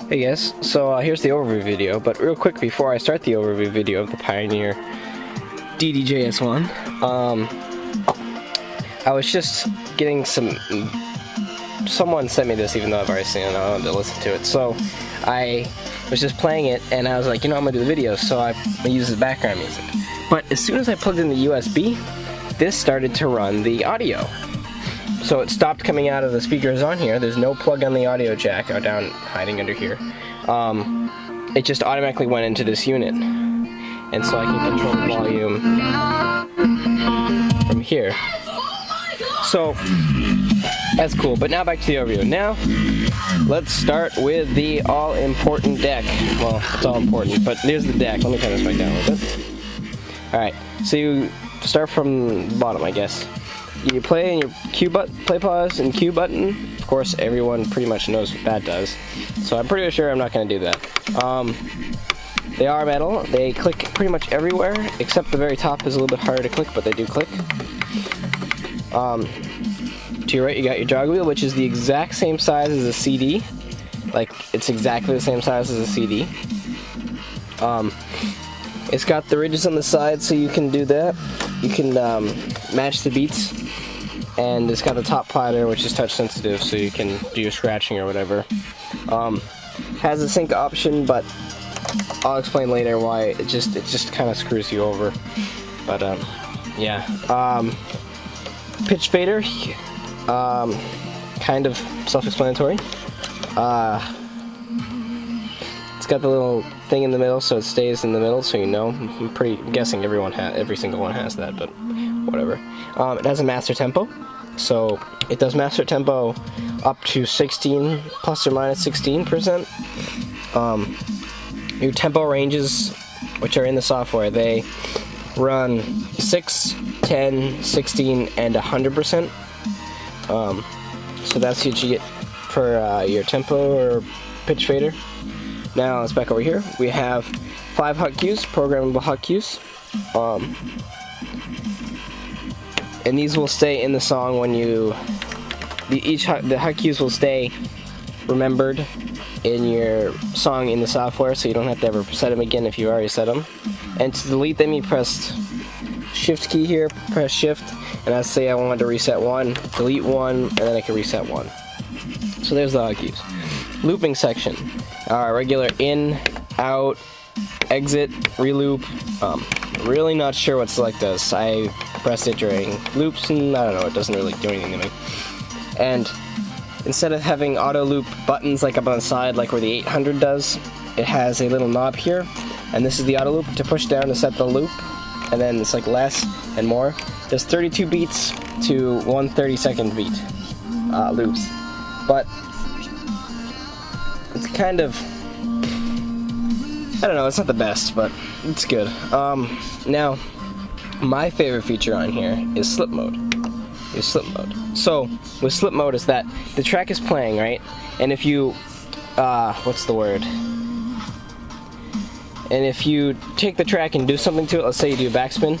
Hey guys, so here's the overview video, but real quick before I start the overview video of the Pioneer DDJ-S1, I was just getting someone sent me this even though I've already seen it, I wanted to listen to it, so I was just playing it and I was like, you know, I'm gonna do the video, so I used the background music. But as soon as I plugged in the USB, this started to run the audio. So it stopped coming out of the speakers on here. There's no plug on the audio jack down hiding under here. It just automatically went into this unit. And so I can control the volume from here. So that's cool. But now back to the overview. Now let's start with the all-important deck. Well, it's all important, but here's the deck. Let me turn this back down a little bit. Alright, so you start from the bottom, I guess. You play in your play pause and Q button. Of course, everyone pretty much knows what that does. So I'm pretty sure I'm not going to do that. They are metal. They click pretty much everywhere, except the very top is a little bit harder to click, but they do click. To your right, you got your jog wheel, which is the exact same size as a CD. Like, it's exactly the same size as a CD. It's got the ridges on the side, so you can do that. You can match the beats, and it's got the top platter, which is touch sensitive, so you can do your scratching or whatever. Has a sync option, but I'll explain later why it just kind of screws you over. But yeah, pitch fader, kind of self-explanatory. It's got the little thing in the middle, so it stays in the middle, so you know. I'm guessing every single one has that, but whatever. It has a master tempo, so it does master tempo up to 16 plus or minus 16%. Your tempo ranges, which are in the software, they run 6, 10, 16, and 100%. So that's what you get for your tempo or pitch fader. Now let's back over here. We have 5 hotkeys, programmable hotkeys, and these will stay in the song when you. The hotkeys will stay remembered in your song in the software, so you don't have to ever set them again if you already set them. And to delete them, you press Shift key here, press Shift, and I say I wanted to reset one, delete one, and then I can reset one. So there's the hotkeys. Looping section. Regular in, out, exit, reloop. Really not sure what select does. I pressed it during loops and I don't know, it doesn't really do anything to me. And instead of having auto loop buttons like up on the side like where the 800 does, it has a little knob here, and this is the auto loop to push down to set the loop, and then it's like less and more. There's 32 beats to 1 30-second beat loops. But it's kind of, I don't know, it's not the best, but it's good. Now, my favorite feature on here is slip mode. So, with slip mode is that the track is playing, right? And if you, what's the word? And if you take the track and do something to it, let's say you do a backspin,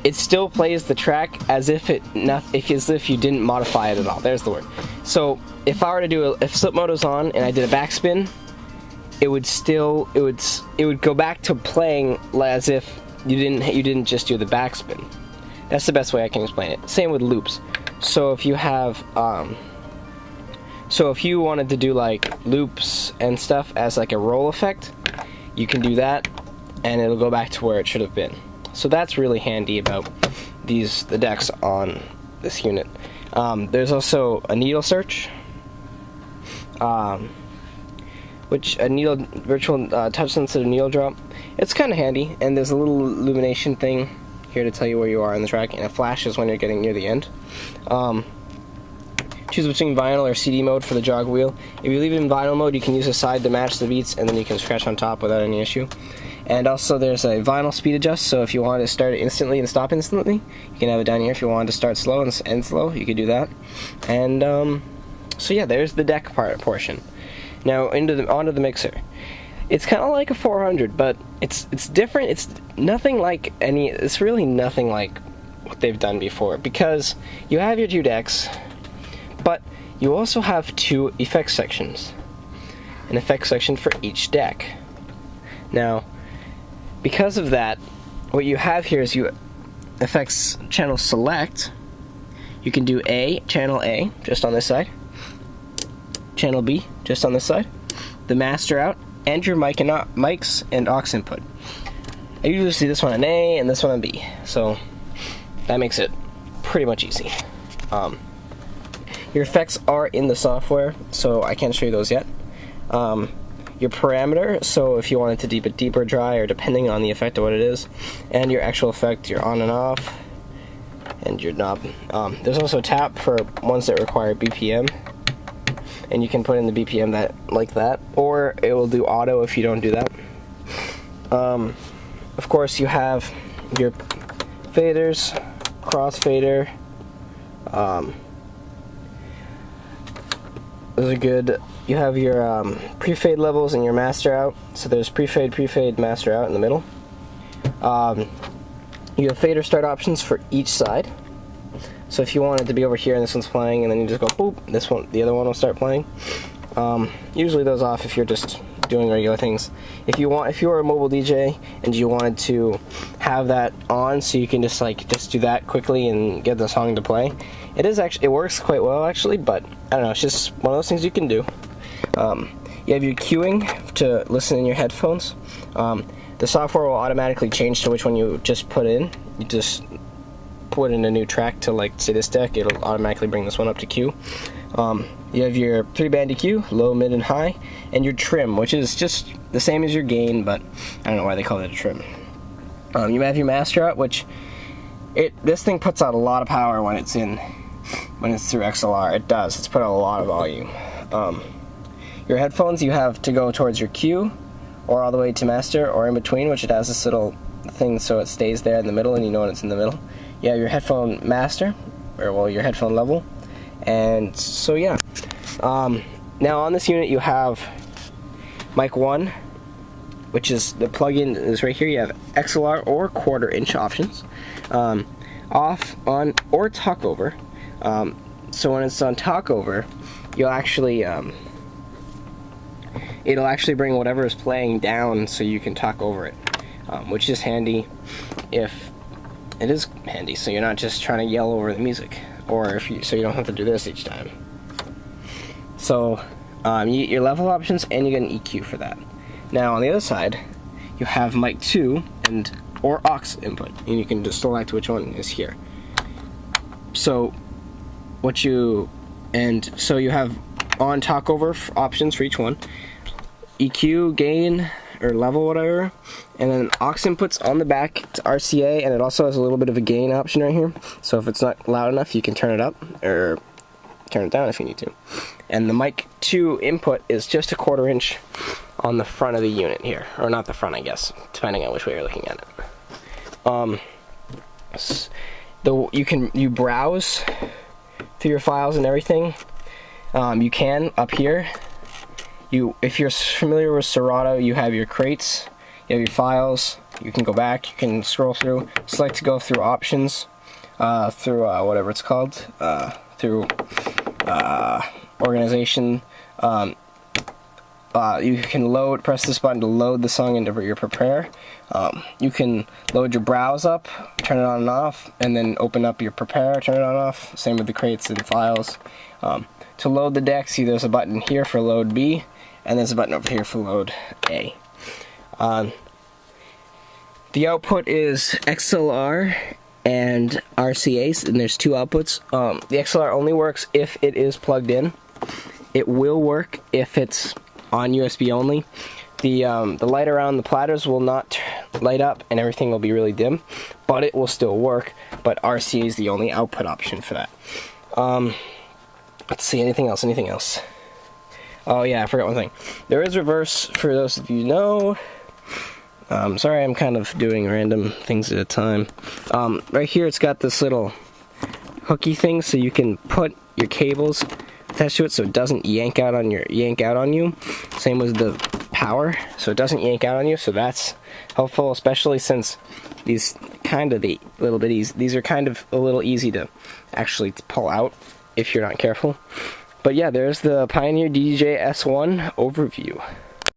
it still plays the track as if you didn't modify it at all. There's the word. So if I were to do if slip mode was on and I did a backspin, it would go back to playing as if you didn't just do the backspin. That's the best way I can explain it. Same with loops. So if you have so if you wanted to do like loops and stuff as like a roll effect, you can do that and it'll go back to where it should have been. So that's really handy about the decks on this unit. There's also a needle search, which a virtual touch-sensitive needle drop. It's kind of handy, and there's a little illumination thing here to tell you where you are in the track, and it flashes when you're getting near the end. Choose between vinyl or CD mode for the jog wheel. If you leave it in vinyl mode, you can use a side to match the beats, and then you can scratch on top without any issue. And also there's a vinyl speed adjust, so if you wanted to start it instantly and stop instantly, you can have it down here. If you wanted to start slow and end slow, you could do that. And so yeah, there's the deck portion. Now onto the mixer. It's kind of like a 400, but it's different. It's really nothing like what they've done before, because you have your 2 decks, but you also have 2 effects sections. an effects section for each deck. Now, because of that, what you have here is you effects channel select. You can do channel A, just on this side, channel B, just on this side, the master out, and your mics and aux input. I usually see this one on A and this one on B, so that makes it pretty much easy. Your effects are in the software, so I can't show you those yet. Your parameter, so if you want it to be deeper, dry, or depending on the effect of what it is, and your actual effect, your on and off, and your knob. There's also a tap for ones that require BPM, and you can put in the BPM like that, or it will do auto if you don't do that. Of course, you have your faders, crossfader. Those are good. You have your pre-fade levels and your master out. So there's pre-fade, master out in the middle. You have fader start options for each side. So if you want it to be over here and this one's playing, and then you just go boop, the other one will start playing. Usually those off if you're just doing regular things. If you were a mobile DJ and you wanted to have that on, so you can just do that quickly and get the song to play, it works quite well actually. But I don't know, it's just one of those things you can do. You have your queuing to listen in your headphones. The software will automatically change to which one you just put in. You just put in a new track to, like, say this deck, it'll automatically bring this one up to queue. You have your 3-band EQ, low, mid, and high, and your trim, which is just the same as your gain, but I don't know why they call it a trim. You have your master out, which this thing puts out a lot of power when it's through XLR. It does. It's put out a lot of volume. Your headphones, you have to go towards your Q, or all the way to master, or in between, which it has this little thing so it stays there in the middle and you know when it's in the middle. You have your headphone master, or your headphone level, and so yeah. Now on this unit you have mic 1, which is the plug-in is right here. You have XLR or 1/4 inch options, off, on, or talk over. So when it's on talk over, you'll actually it'll actually bring whatever is playing down so you can talk over it, which is handy. It is handy, so you're not just trying to yell over the music, or so you don't have to do this each time. So your level options, and you get an EQ for that. Now on the other side, you have mic 2 or aux input, and you can just select which one is here. So you have on talk over options for each one, EQ, gain, or level, whatever, and then aux inputs on the back to RCA, and it also has a little bit of a gain option right here, so if it's not loud enough you can turn it up or turn it down if you need to. And the mic 2 input is just a 1/4 inch on the front of the unit here, or not the front, I guess, depending on which way you're looking at it. You browse through your files and everything. You can up here. If you're familiar with Serato, you have your crates, you have your files. You can go back, you can scroll through, select to go through options, through whatever it's called, through organization. You can press this button to load the song into your prepare. You can load your browse up, turn it on and off, and then open up your prepare, turn it on and off. Same with the crates and files. To load the deck, see there's a button here for load B, and there's a button over here for load A. The output is XLR and RCA, and there's 2 outputs. The XLR only works if it is plugged in. It will work if it's on USB only. The light around the platters will not light up, and everything will be really dim, but it will still work. But RCA is the only output option for that. Let's see, anything else? Oh yeah, I forgot one thing. There is reverse, for those of you who know. Sorry, I'm kind of doing random things at a time. Right here it's got this little hooky thing, so you can put your cables attached to it so it doesn't yank out on you. Same with the power, so it doesn't yank out on you, so that's helpful, especially since these are kind of a little easy to actually pull out if you're not careful. But yeah, there's the Pioneer DDJ-S1 overview.